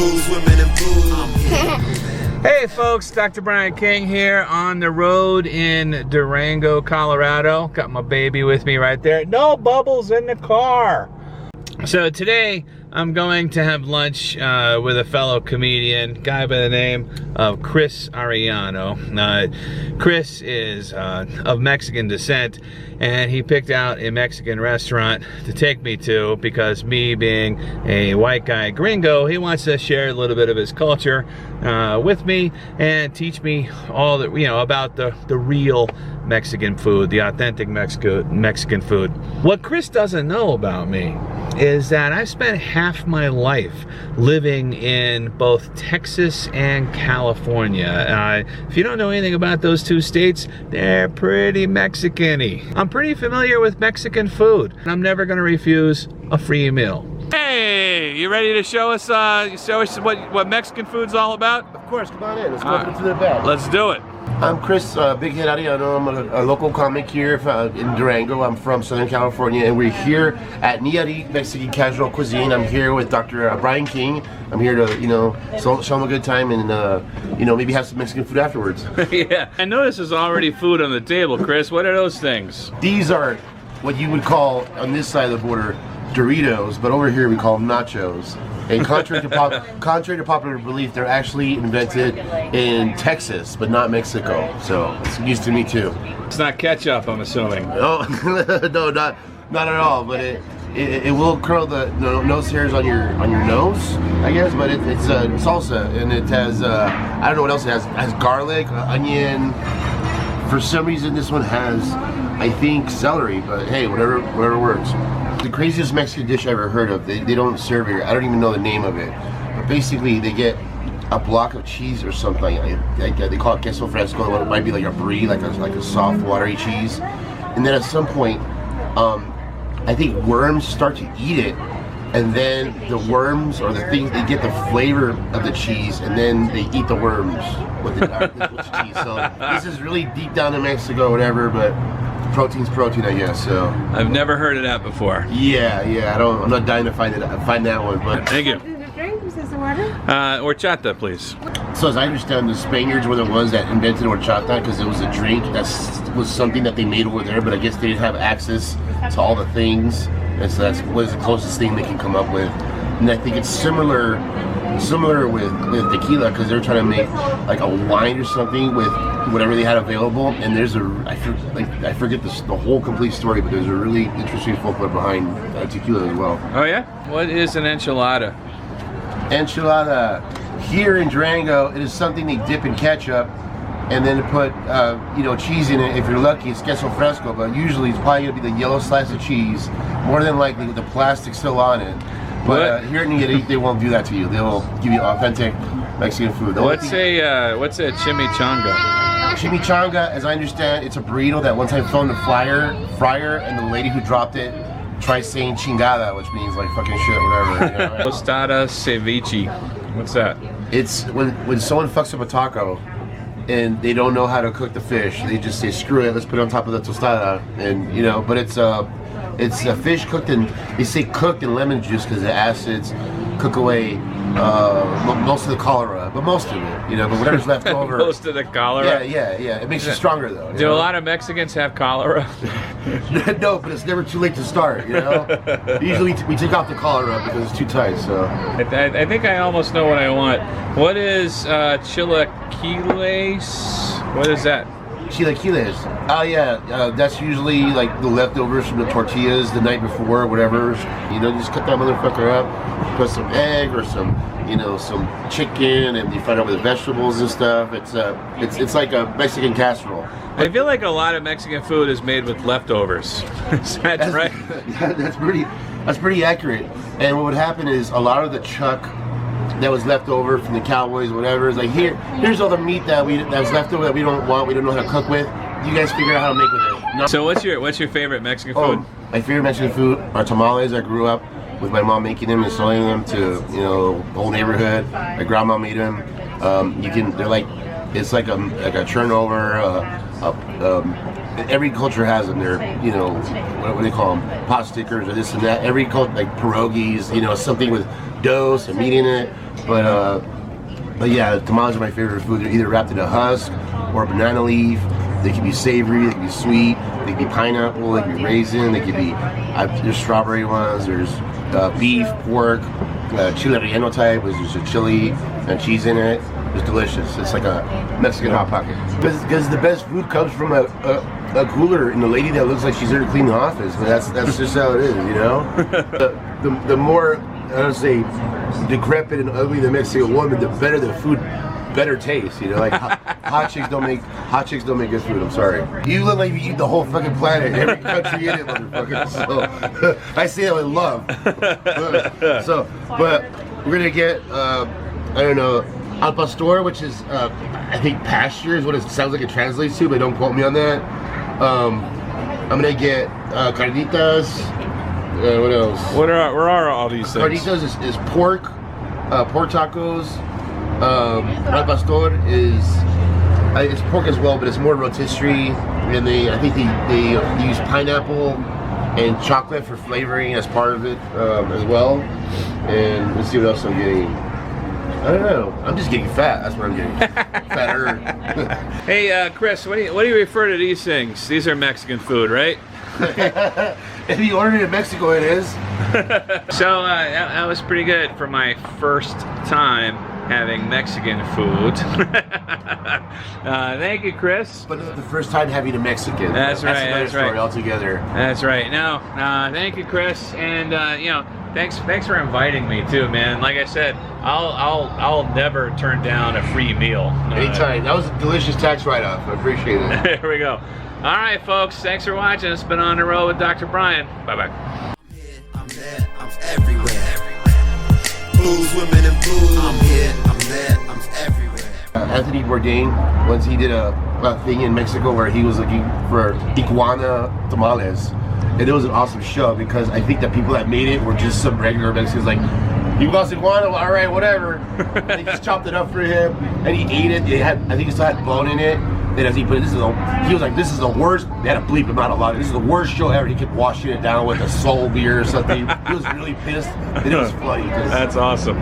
booze, women and booze. Hey folks, Dr. Brian King here on the road in Durango, Colorado. Got my baby with me right there. No bubbles in the car. So today I'm going to have lunch with a fellow comedian, guy by the name of Chris Arellano. Chris is of Mexican descent, and he picked out a Mexican restaurant to take me to because me being a white guy gringo, he wants to share a little bit of his culture with me and teach me all that, you know, about the real Mexican food, the authentic Mexican food. What Chris doesn't know about me is that I've spent half my life living in both Texas and California. If you don't know anything about those two states, they're pretty Mexican-y. I'm pretty familiar with Mexican food, and I'm never gonna refuse a free meal. Hey, you ready to show us what Mexican food's all about? Of course, come on in. Let's go to the back. Let's do it. I'm Chris, Big Head Arellano. I'm a local comic here in Durango. I'm from Southern California, and we're here at Niari Mexican Casual Cuisine. I'm here with Dr. Brian King. I'm here to, you know, show him a good time and, you know, maybe have some Mexican food afterwards. Yeah, I notice there's already food on the table, Chris. What are those things? These are what you would call, on this side of the border, Doritos, but over here we call them nachos. And contrary to popular belief, they're actually invented in Texas, but not Mexico. So it's news to me too. It's not ketchup, I'm assuming. Oh, no, not at all. But it will curl the nose hairs on your nose, I guess. But it's salsa, and it has I don't know what else it has. It has garlic, onion. For some reason, this one has, I think, celery. But hey, whatever works. The craziest Mexican dish I ever heard of, they don't serve it. I don't even know the name of it. But basically, they get a block of cheese or something. They call it queso fresco. It might be like a brie, like a soft, watery cheese. And then at some point, I think worms start to eat it. And then the worms, or the things, they get the flavor of the cheese, and then they eat the worms with the cheese. So this is really deep down in Mexico, whatever, but protein's protein, I guess. So I've never heard of that before. Yeah. I'm not dying to find that one, but thank you. Is it drink? Is this a water? Horchata, please. So as I understand, the Spaniards were the ones that invented horchata because it was a drink that was something that they made over there, but I guess they didn't have access to all the things, and so that's what is the closest thing they can come up with. And I think it's similar with tequila, because they're trying to make like a wine or something with whatever they had available. And there's I forget the whole complete story, but there's a really interesting folklore behind tequila as well. Oh yeah? What is an enchilada? Enchilada here in Durango, it is something they dip in ketchup and then put cheese in it. If you're lucky, it's queso fresco, but usually it's probably gonna be the yellow slice of cheese, more than likely with the plastic still on it. But here in Niari, they won't do that to you. They will give you authentic Mexican food. What's a chimichanga? Chimichanga, as I understand, it's a burrito that one time fell in the fryer, and the lady who dropped it tried saying chingada, which means like fucking shit, whatever. You know? Tostada ceviche. What's that? It's when someone fucks up a taco and they don't know how to cook the fish. They just say, screw it, let's put it on top of the tostada, and you know. But it's a fish cooked in, they say cooked in lemon juice because the acids cook away most of the cholera, but most of it, you know, but whatever's left over. Most of the cholera? Yeah. It makes you stronger though. Do a lot of Mexicans have cholera? No, but it's never too late to start, you know? Usually we take off the cholera because it's too tight, so. I think I almost know what I want. What is chilaquiles? What is that? Chilaquiles. Oh yeah, that's usually like the leftovers from the tortillas the night before, whatever. You know, just cut that motherfucker up, put some egg or some chicken, and you find out with the vegetables and stuff. It's like a Mexican casserole. I feel like a lot of Mexican food is made with leftovers. Is that right? That's pretty accurate. And what would happen is a lot of the chuck that was left over from the Cowboys or whatever is like, here's all the meat that was left over that we don't want, we don't know how to cook with. You guys figure out how to make with it. So what's your favorite Mexican food? My favorite Mexican food are tamales. I grew up with my mom making them and selling them to, you know, the whole neighborhood. My grandma made them. It's like a turnover, every culture has them. They're, you know, what do they call them? Pot stickers or this and that. Every culture, like pierogies, you know, something with dough, some meat in it. But yeah, tamales are my favorite food. They're either wrapped in a husk or a banana leaf. They can be savory, they can be sweet, they can be pineapple, they can be raisin, they can be, there's strawberry ones, there's beef, pork, chile relleno type, which is a chili and cheese in it. It's delicious. It's like a Mexican Hot Pocket. Because the best food comes from a cooler and a lady that looks like she's there to clean the office. But that's just how it is, you know? The more, I don't say, decrepit and ugly the Mexican woman, the better the food, better taste, you know? Like hot chicks don't make good food, I'm sorry. You look like you eat the whole fucking planet, every country in it, motherfucker. So I say that with love. But we're gonna get I don't know, al pastor, which is I think pasture is what it sounds like it translates to, but don't quote me on that. I'm gonna get carnitas. What else? Where are all these things? Carnitas is pork, pork tacos. Al pastor is it's pork as well, but it's more rotisserie, and I think they use pineapple and chocolate for flavoring as part of it as well. And let's see what else I'm getting. I don't know. I'm just getting fat. That's what I'm getting. Fatter. Hey, Chris, what do you refer to these things? These are Mexican food, right? If you order it in Mexico, it is. So that was pretty good for my first time having Mexican food. Thank you, Chris. But the first time having a Mexican. That's right. Another That's story right. altogether. That's right. No, thank you, Chris, and you know, thanks for inviting me too, man. Like I said, I'll never turn down a free meal. Anytime. That was a delicious tax write-off. I appreciate it. There we go. All right, folks. Thanks for watching. It's been On the Road with Dr. Brian. Bye-bye. I'm there, I'm everywhere. Blues, women, and blues. I'm here, I'm there, I'm everywhere. Anthony Bourdain, once he did a thing in Mexico where he was looking for iguana tamales. And it was an awesome show because I think the people that made it were just some regular Mexicans like, you want iguana? All right, whatever. They just chopped it up for him and he ate it. I think it still had bone in it. And as he put it, he was like, this is the worst. They had to bleep him out a lot. This is the worst show ever. He kept washing it down with a soul beer or something. He was really pissed. And it was funny. That's awesome.